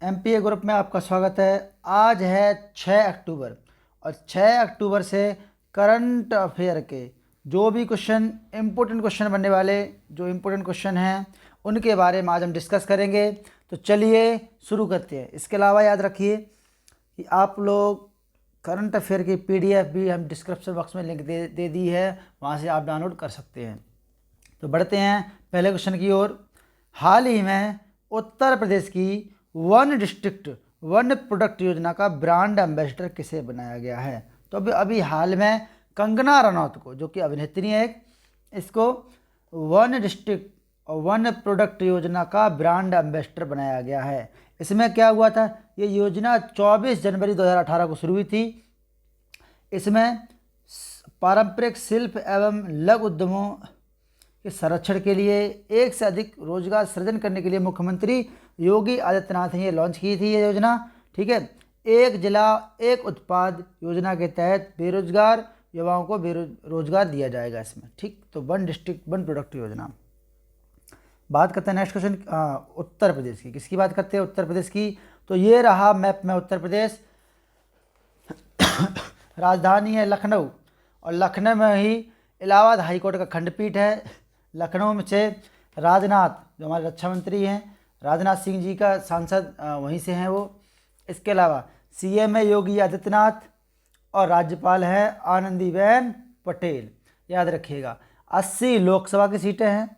MPa group में आपका स्वागत है। आज है 6 अक्टूबर और 6 अक्टूबर से करंट अफेयर के जो भी क्वेश्चन इम्पोर्टेंट क्वेश्चन बनने वाले जो इम्पोर्टेंट क्वेश्चन हैं उनके बारे में आज हम डिस्कस करेंगे। तो चलिए शुरू करते हैं। इसके अलावा याद रखिए कि आप लोग करंट अफेयर की पीडीएफ भी हम डिस्क्रिप्शन बॉक्स में लिंक दे दी है, वहाँ से आप डाउनलोड कर सकते हैं। तो बढ़ते हैं पहले क्वेश्चन की ओर। हाल ही में उत्तर प्रदेश की वन डिस्ट्रिक्ट वन प्रोडक्ट योजना का ब्रांड एम्बेसडर किसे बनाया गया है? तो अभी हाल में कंगना रनौत को, जो कि अभिनेत्री है एक, इसको वन डिस्ट्रिक्ट और वन प्रोडक्ट योजना का ब्रांड एम्बेसडर बनाया गया है। इसमें क्या हुआ था, ये योजना 24 जनवरी 2018 को शुरू हुई थी। इसमें पारंपरिक शिल्प एवं लघु उद्यमों के संरक्षण के लिए एक से अधिक रोजगार सृजन करने के लिए मुख्यमंत्री योगी आदित्यनाथ ने ये लॉन्च की थी ये योजना। ठीक है, एक जिला एक उत्पाद योजना के तहत बेरोजगार युवाओं को रोजगार दिया जाएगा इसमें। ठीक, तो वन डिस्ट्रिक्ट वन प्रोडक्ट योजना। बात करते हैं नेक्स्ट क्वेश्चन उत्तर प्रदेश की। किसकी बात करते हैं? उत्तर प्रदेश की। तो ये रहा मैप में उत्तर प्रदेश। राजधानी है लखनऊ और लखनऊ में ही इलाहाबाद हाईकोर्ट का खंडपीठ है। लखनऊ में से राजनाथ, जो हमारे रक्षा मंत्री हैं, राजनाथ सिंह जी का सांसद वहीं से हैं वो। इसके अलावा सीएम है योगी आदित्यनाथ और राज्यपाल है आनंदीबेन पटेल। याद रखिएगा 80 लोकसभा की सीटें हैं,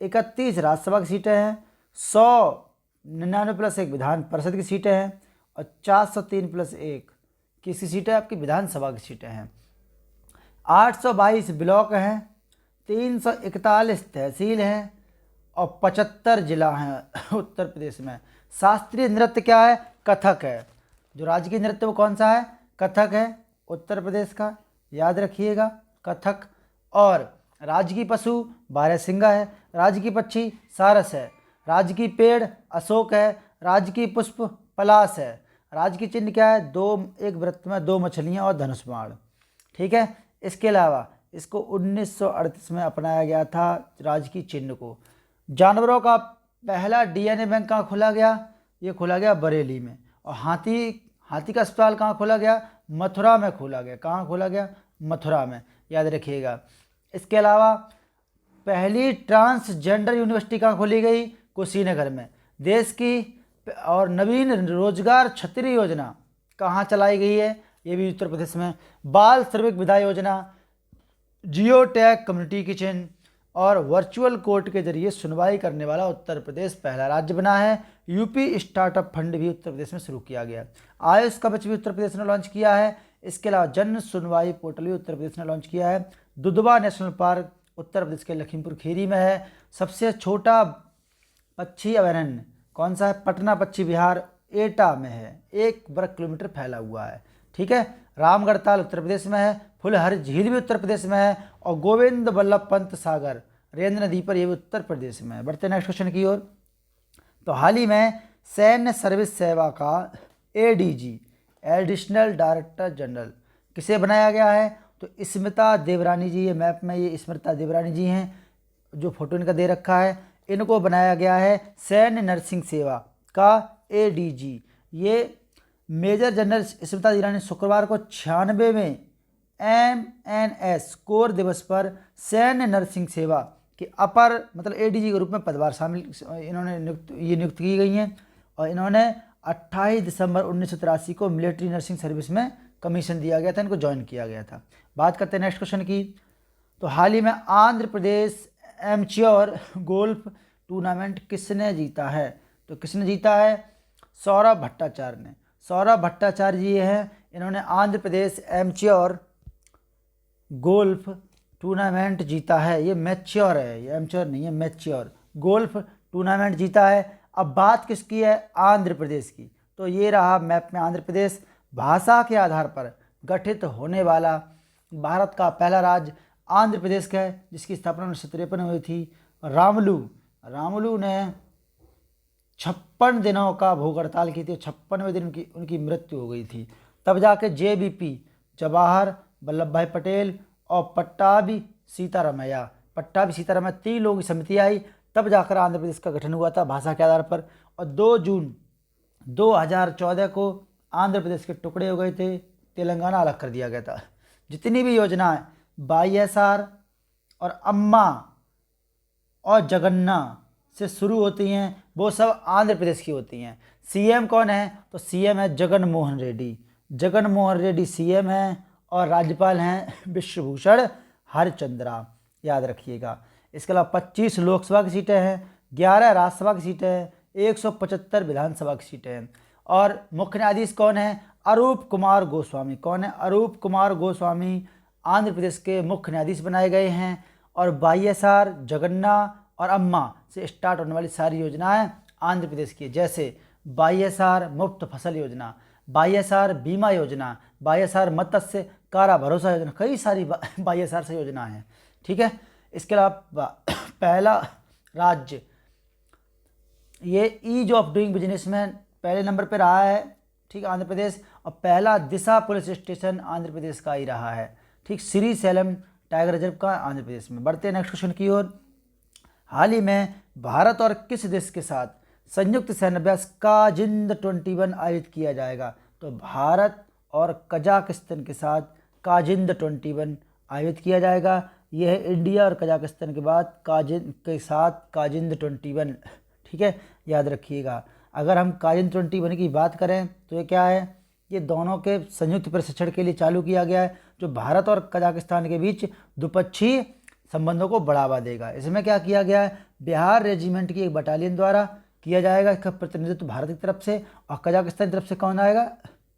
31 राज्यसभा की सीटें हैं, 199 प्लस 1 विधान परिषद की सीटें हैं और 403 प्लस 1 किसकी सीटें? आपकी विधानसभा की सीटें हैं। 822 ब्लॉक हैं, 341 तहसील हैं और 75 जिला हैं उत्तर प्रदेश में। शास्त्रीय नृत्य क्या है? कथक है। जो राजकीय नृत्य वो कौन सा है? कथक है उत्तर प्रदेश का, याद रखिएगा, कथक। और राजकीय पशु बारहसिंगा है, राजकीय पक्षी सारस है, राजकीय पेड़ अशोक है, राजकीय पुष्प पलाश है, राजकीय चिन्ह क्या है? एक वृत्त में 2 मछलियाँ और धनुष बाण। ठीक है, इसके अलावा इसको 1938 में अपनाया गया था राजकीय चिन्ह को। जानवरों का पहला डीएनए बैंक कहाँ खोला गया? ये खोला गया बरेली में। और हाथी का अस्पताल कहाँ खोला गया? मथुरा में खोला गया। कहाँ खोला गया? मथुरा में, याद रखिएगा। इसके अलावा पहली ट्रांसजेंडर यूनिवर्सिटी कहाँ खोली गई? कुशीनगर में। देश की और नवीन रोजगार छतरी योजना कहाँ चलाई गई है? ये भी उत्तर प्रदेश में। बाल श्रमिक विदाई योजना, जियो टैग कम्युनिटी किचन और वर्चुअल कोर्ट के जरिए सुनवाई करने वाला उत्तर प्रदेश पहला राज्य बना है। यूपी स्टार्टअप फंड भी उत्तर प्रदेश में शुरू किया गया। आयुष कवच भी उत्तर प्रदेश ने लॉन्च किया है। इसके अलावा जन सुनवाई पोर्टल भी उत्तर प्रदेश ने लॉन्च किया है। दुधवा नेशनल पार्क उत्तर प्रदेश के लखीमपुर खीरी में है। सबसे छोटा पक्षी अभयारण्य कौन सा है? पटना पक्षी विहार एटा में है, 1 वर्ग किलोमीटर फैला हुआ है। ठीक है, रामगढ़ ताल उत्तर प्रदेश में है। फुलहर झील भी उत्तर प्रदेश में है और गोविंद बल्लभ पंत सागर रेंद्र नदी पर, यह भी उत्तर प्रदेश में है। बढ़ते नेक्स्ट क्वेश्चन की ओर। तो हाल ही में सैन्य सर्विस सेवा का एडीजी एडिशनल डायरेक्टर जनरल किसे बनाया गया है? तो स्मिता देवरानी जी। ये मैप में ये स्मिता देवरानी जी हैं, जो फोटो इनका दे रखा है। इनको बनाया गया है सैन्य नर्सिंग सेवा का एडीजी। ये मेजर जनरल स्मिता देवरानी शुक्रवार को 96वें MNS कोर दिवस पर सैन्य नर्सिंग सेवा के अपर मतलब एडीजी के रूप में पदभार इन्होंने नियुक्त की गई हैं। और इन्होंने 28 दिसंबर 1983 को मिलिट्री नर्सिंग सर्विस में कमीशन दिया गया था, इनको ज्वाइन किया गया था। बात करते हैं नेक्स्ट क्वेश्चन की। तो हाल ही में Andhra Pradesh amateur golf tournament किसने जीता है? तो किसने जीता है? सौरभ भट्टाचार्य ने। सौरभ भट्टाचार्य जी हैं, इन्होंने Andhra Pradesh amateur golf tournament जीता है। ये मैच्योर है, ये एमेच्योर नहीं है, मैच्योर गोल्फ टूर्नामेंट जीता है। अब बात किसकी है? आंध्र प्रदेश की। तो ये रहा मैप में आंध्र प्रदेश। भाषा के आधार पर गठित होने वाला भारत का पहला राज्य आंध्र प्रदेश का है, जिसकी स्थापना 1953 में हुई थी। रामुलू ने 56 दिनों का भूख हड़ताल की थी। 56वें दिन उनकी मृत्यु हो गई थी। तब जाके JVP जवाहर वल्लभ भाई पटेल और पट्टाभी सीतारामैया 3 लोगों की समिति आई, तब जाकर आंध्र प्रदेश का गठन हुआ था भाषा के आधार पर। और 2 जून 2014 को आंध्र प्रदेश के टुकड़े हो गए थे, तेलंगाना अलग कर दिया गया था। जितनी भी योजनाएं YSR और अम्मा और जगन्ना से शुरू होती हैं वो सब आंध्र प्रदेश की होती हैं। CM कौन है? तो CM है जगन मोहन रेड्डी। जगन मोहन रेड्डी CM हैं और राज्यपाल हैं विश्वभूषण हरिचंद्रा, याद रखिएगा। इसके अलावा 25 लोकसभा की सीटें हैं, 11 राज्यसभा की सीटें हैं, 175 विधानसभा की सीटें हैं। और मुख्य न्यायाधीश कौन है? अरूप कुमार गोस्वामी। कौन है? अरूप कुमार गोस्वामी आंध्र प्रदेश के मुख्य न्यायाधीश बनाए गए हैं। और YSR, जगन्ना और अम्मा से स्टार्ट होने वाली सारी योजनाएं आंध्र प्रदेश की, जैसे YSR मुफ्त फसल योजना, YSR बीमा योजना, YSR मत्स्य कारा भरोसा योजना, कई सारी YSR से योजनाएं हैं। ठीक है। इसके अलावा पहला राज्य ये ईज ऑफ डूइंग बिजनेस में पहले नंबर पे रहा है, ठीक, आंध्र प्रदेश। और पहला दिशा पुलिस स्टेशन आंध्र प्रदेश का ही रहा है, ठीक, श्री सैलम टाइगर रिजर्व का आंध्र प्रदेश में। बढ़ते हैं नेक्स्ट क्वेश्चन की ओर। हाल ही में भारत और किस देश के साथ संयुक्त सैन्य अभ्यास काजिंद 21 आयोजित किया जाएगा? तो भारत और कजाकिस्तान के साथ काजिंद 21 आयोजित किया जाएगा। यह है इंडिया और कजाकिस्तान के बाद काजिंद के साथ काजिंद 21, ठीक है, याद रखिएगा। अगर हम काजिंद 21 की बात करें तो ये क्या है? ये दोनों के संयुक्त प्रशिक्षण के लिए चालू किया गया है, जो भारत और कजाकिस्तान के बीच द्विपक्षीय संबंधों को बढ़ावा देगा। इसमें क्या किया गया है? बिहार रेजिमेंट की एक बटालियन द्वारा किया जाएगा। इसका प्रतिनिधित्व भारत की तरफ से, और कजाकिस्तान की तरफ से कौन आएगा?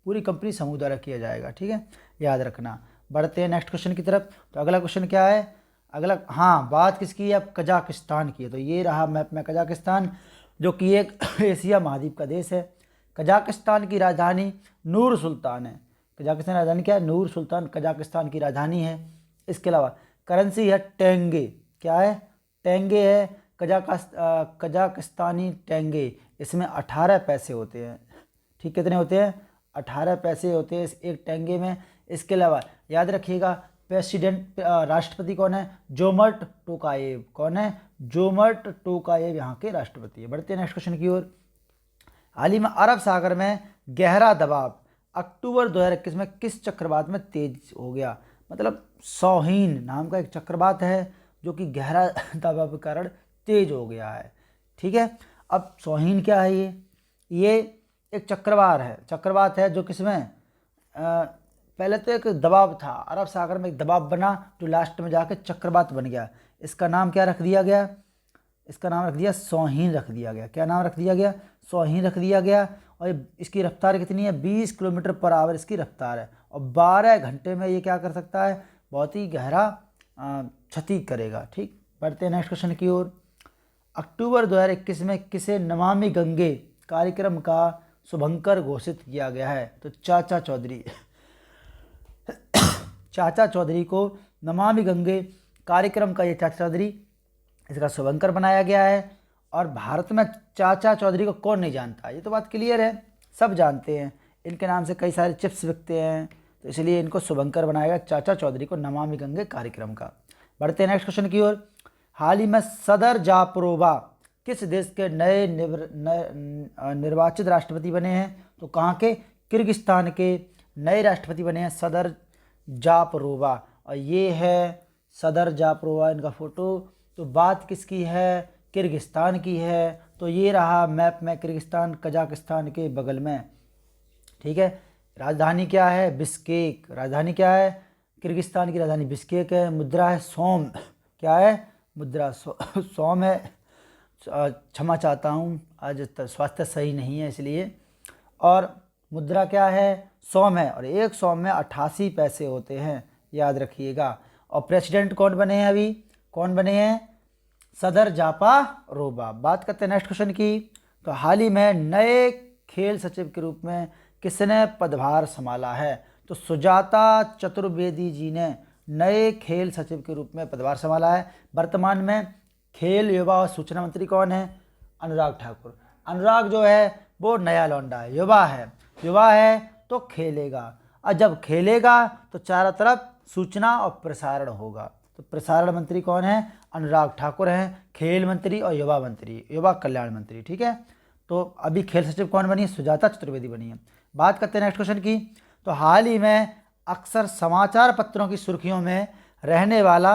पूरी कंपनी समूह द्वारा किया जाएगा, ठीक है, याद रखना। बढ़ते हैं नेक्स्ट क्वेश्चन की तरफ। तो अगला क्वेश्चन क्या है? अगला, हाँ, बात किसकी है? अब कजाकिस्तान की है। तो ये रहा मैप में कजाकिस्तान, जो कि एक एशिया महाद्वीप का देश है। कजाकिस्तान की राजधानी नूर सुल्तान है। कजाकिस्तान की राजधानी क्या है? नूर सुल्तान कजाकिस्तान की राजधानी है। इसके अलावा करेंसी है टेंगे। क्या है? टेंगे है, कजाकिस्तानी टेंगे। इसमें 18 पैसे होते हैं, ठीक, कितने होते हैं? 18 पैसे होते हैं इस एक टेंगे में। इसके अलावा याद रखिएगा प्रेसिडेंट, राष्ट्रपति कौन है? जोमर्ट टोकायेव। कौन है? जोमर्ट टोकायेव यहाँ के राष्ट्रपति है। बढ़ते हैं नेक्स्ट क्वेश्चन की ओर। हाल ही में अरब सागर में गहरा दबाव अक्टूबर 2021 में किस चक्रवात में तेज हो गया? मतलब सौहीन नाम का एक चक्रवात है जो कि गहरा दबाव के कारण तेज हो गया है, ठीक है। अब सौहीन क्या है? ये एक चक्रवात है जो किसमें पहले तो एक दबाव था, अरब सागर में एक दबाव बना जो लास्ट में जाकर चक्रवात बन गया। इसका नाम क्या रख दिया गया? इसका नाम रख दिया सौहीन रख दिया गया। क्या नाम रख दिया गया? सौहीन रख दिया गया। और इसकी रफ्तार कितनी है? 20 किलोमीटर पर आवर इसकी रफ्तार है। और 12 घंटे में ये क्या कर सकता है? बहुत ही गहरा क्षति करेगा, ठीक। बढ़ते हैं नेक्स्ट क्वेश्चन की ओर। अक्टूबर 2021 में किसे नमामि गंगे कार्यक्रम का शुभंकर घोषित किया गया है? तो चाचा चौधरी चाचा चौधरी को नमामि गंगे कार्यक्रम का, ये चाचा चौधरी इसका शुभंकर बनाया गया है। और भारत में चाचा चौधरी को कौन नहीं जानता? ये तो बात क्लियर है, सब जानते हैं। इनके नाम से कई सारे चिप्स बिकते हैं, तो इसलिए इनको शुभंकर बनाया गया चाचा चौधरी को नमामि गंगे कार्यक्रम का। बढ़ते हैं नेक्स्ट क्वेश्चन की ओर। हाल ही में सदर जापरोवा किस देश के नए निर्वाचित राष्ट्रपति बने हैं? तो कहाँ के? किर्गिस्तान के नए राष्ट्रपति बने हैं सदर जापरोवा। और ये है सदर जापरोवा, इनका फोटो। तो बात किसकी है? किर्गिस्तान की है। तो ये रहा मैप में किर्गिस्तान कजाकिस्तान के बगल में, ठीक है। राजधानी क्या है? बिश्केक। राजधानी क्या है? किर्गिस्तान की राजधानी बिश्केक है। मुद्रा है सोम। क्या है? मुद्रा सोम है। क्षमा चाहता हूँ, आज स्वास्थ्य सही नहीं है इसलिए। और मुद्रा क्या है? सोम है। और एक सोम में 88 पैसे होते हैं, याद रखिएगा। और प्रेसिडेंट कौन बने हैं? अभी कौन बने हैं? सदर जापारोवा। बात करते हैं नेक्स्ट क्वेश्चन की। तो हाल ही में नए खेल सचिव के रूप में किसने पदभार संभाला है? तो सुजाता चतुर्वेदी जी ने नए खेल सचिव के रूप में पदभार संभाला है। वर्तमान में खेल, युवा और सूचना मंत्री कौन है? अनुराग ठाकुर। अनुराग जो है वो नया लौंडा है, युवा है तो खेलेगा। और जब खेलेगा तो चारों तरफ सूचना और प्रसारण होगा। तो प्रसारण मंत्री कौन है? अनुराग ठाकुर हैं। खेल मंत्री और युवा मंत्री, युवा कल्याण मंत्री, ठीक है। तो अभी खेल सचिव कौन बनी है? सुजाता चतुर्वेदी बनी है। बात करते हैं नेक्स्ट क्वेश्चन की। तो हाल ही में अक्सर समाचार पत्रों की सुर्खियों में रहने वाला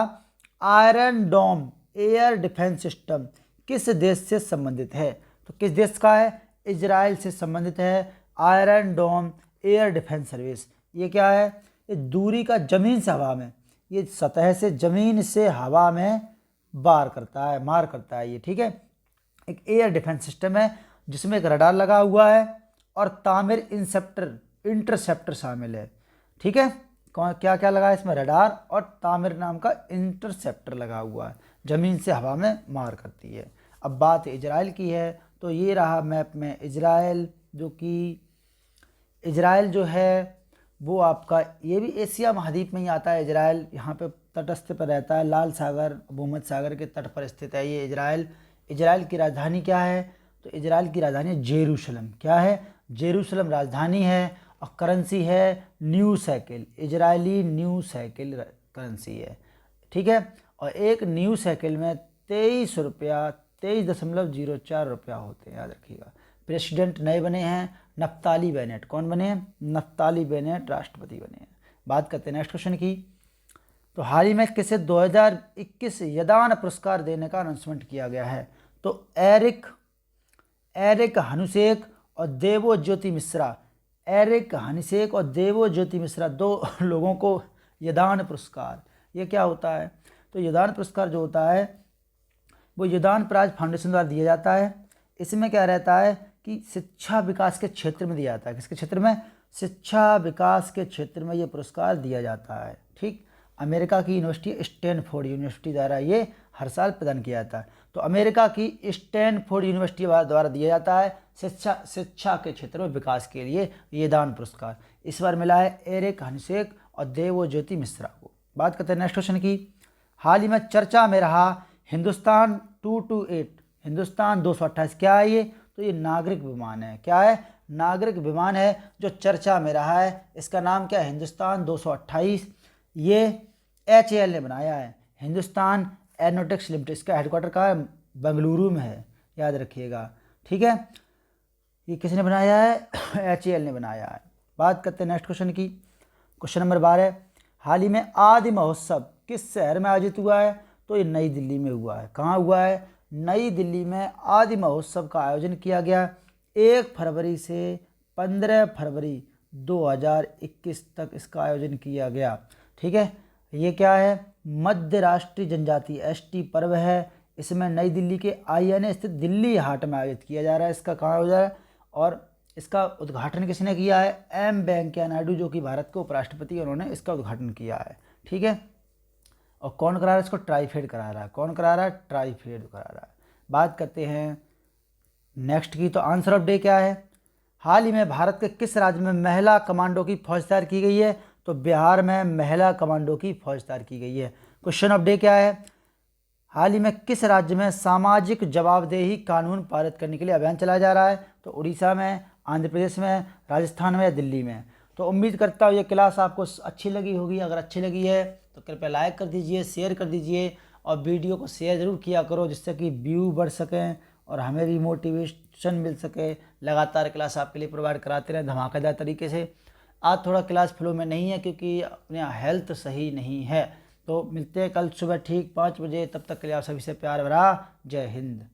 आयरन डोम एयर डिफेंस सिस्टम किस देश से संबंधित है? तो किस देश का है? इजराइल से संबंधित है आयरन डोम एयर डिफेंस सर्विस। ये क्या है? ये दूरी का जमीन से हवा में, ये सतह से जमीन से हवा में मार करता है ये, ठीक है। एक एयर डिफेंस सिस्टम है जिसमें एक रडार लगा हुआ है और तामिर इंटरसेप्टर शामिल है, ठीक है। कौन क्या क्या लगा है इसमें? रडार और तामिर नाम का इंटरसेप्टर लगा हुआ है, ज़मीन से हवा में मार करती है। अब बात इजराइल की है, तो ये रहा मैप में इजराइल, जो कि इजराइल जो है वो आपका ये भी एशिया महाद्वीप में ही आता है। इजराइल यहाँ पे तटस्थ पर रहता है, लाल सागर भूमध्य सागर के तट पर स्थित है ये इजराइल। इजराइल की राजधानी क्या है? तो इजराइल की राजधानी है जेरूशलम। क्या है? जेरूशलम राजधानी है और करेंसी है new shekel, Israeli new shekel currency है, ठीक है। और एक न्यू शेकेल में 23 रुपया 23.04 रुपया होते हैं, याद रखिएगा। प्रेसिडेंट नए बने हैं नफ्ताली बेनेट। कौन बने हैं? नफ्ताली बेनेट राष्ट्रपति बने हैं। बात करते हैं नेक्स्ट क्वेश्चन की। तो हाल ही में किसे 2021 यदान पुरस्कार देने का अनाउंसमेंट किया गया है? तो एरिक हनुसेक और देवो ज्योति मिश्रा, एरिक हनीसेक और देवो ज्योति मिश्रा, 2 लोगों को यदान पुरस्कार। ये क्या होता है? तो यदान पुरस्कार जो होता है वो यदान प्राइज फाउंडेशन द्वारा दिया जाता है। इसमें क्या रहता है कि शिक्षा विकास के क्षेत्र में दिया जाता है। किसके क्षेत्र में? शिक्षा विकास के क्षेत्र में ये पुरस्कार दिया जाता है, ठीक। अमेरिका की यूनिवर्सिटी स्टैनफोर्ड यूनिवर्सिटी द्वारा ये हर साल प्रदान किया जाता है। तो अमेरिका की स्टैनफोर्ड यूनिवर्सिटी द्वारा दिया जाता है शिक्षा के क्षेत्र में विकास के लिए ये दान पुरस्कार। इस बार मिला है एरिक हनीसेक और देवो ज्योति मिश्रा को। बात करते हैं नेक्स्ट क्वेश्चन की। हाल ही में चर्चा में रहा हिंदुस्तान 228, हिंदुस्तान 228 क्या है ये? तो ये नागरिक विमान है। क्या है? नागरिक विमान है जो चर्चा में रहा है। इसका नाम क्या है? हिंदुस्तान 228। ये HAL ने बनाया है, हिंदुस्तान एरोनॉटिक्स लिमिटेड। इसका हेडक्वार्टर कहाँ है? बेंगलुरु में है, याद रखिएगा, ठीक है। ये किसने बनाया है? HAL ने बनाया है। बात करते हैं नेक्स्ट क्वेश्चन की। Question number 12। हाल ही में आदि महोत्सव किस शहर में आयोजित हुआ है? तो ये नई दिल्ली में हुआ है। कहाँ हुआ है? नई दिल्ली में आदि महोत्सव का आयोजन किया गया 1 फरवरी से 15 फरवरी 2021 तक इसका आयोजन किया गया, ठीक है। ये क्या है? मध्य राष्ट्रीय जनजाति ST पर्व है। इसमें नई दिल्ली के INA स्थित दिल्ली हाट में आयोजित किया जा रहा है। इसका कहाँ हो जा रहा है और इसका उद्घाटन किसने किया है? M वेंकैया नायडू, जो कि भारत के उपराष्ट्रपति, उन्होंने इसका उद्घाटन किया है, ठीक है। और कौन करा रहा है इसको? ट्राइफेड करा रहा है। कौन करा रहा है? ट्राइफेड करा रहा है। बात करते हैं नेक्स्ट की। तो आंसर ऑफ डे क्या है? हाल ही में भारत के किस राज्य में महिला कमांडो की फौज तैयार की गई है? तो बिहार में महिला कमांडो की फौज तैयार की गई है। क्वेश्चन ऑफ डे क्या है? हाल ही में किस राज्य में सामाजिक जवाबदेही कानून पारित करने के लिए अभियान चलाया जा रहा है? तो उड़ीसा में, आंध्र प्रदेश में, राजस्थान में या दिल्ली में। तो उम्मीद करता हूँ ये क्लास आपको अच्छी लगी होगी। अगर अच्छी लगी है तो कृपया लाइक कर दीजिए, शेयर कर दीजिए और वीडियो को शेयर ज़रूर किया करो, जिससे कि व्यू बढ़ सकें और हमें भी मोटिवेशन मिल सके। लगातार क्लास आपके लिए प्रोवाइड कराते रहें धमाकेदार तरीके से। आज थोड़ा क्लास फ्लो में नहीं है क्योंकि अपने हेल्थ सही नहीं है। तो मिलते हैं कल सुबह ठीक 5 बजे। तब तक के लिए आप सभी से प्यार भरा जय हिंद।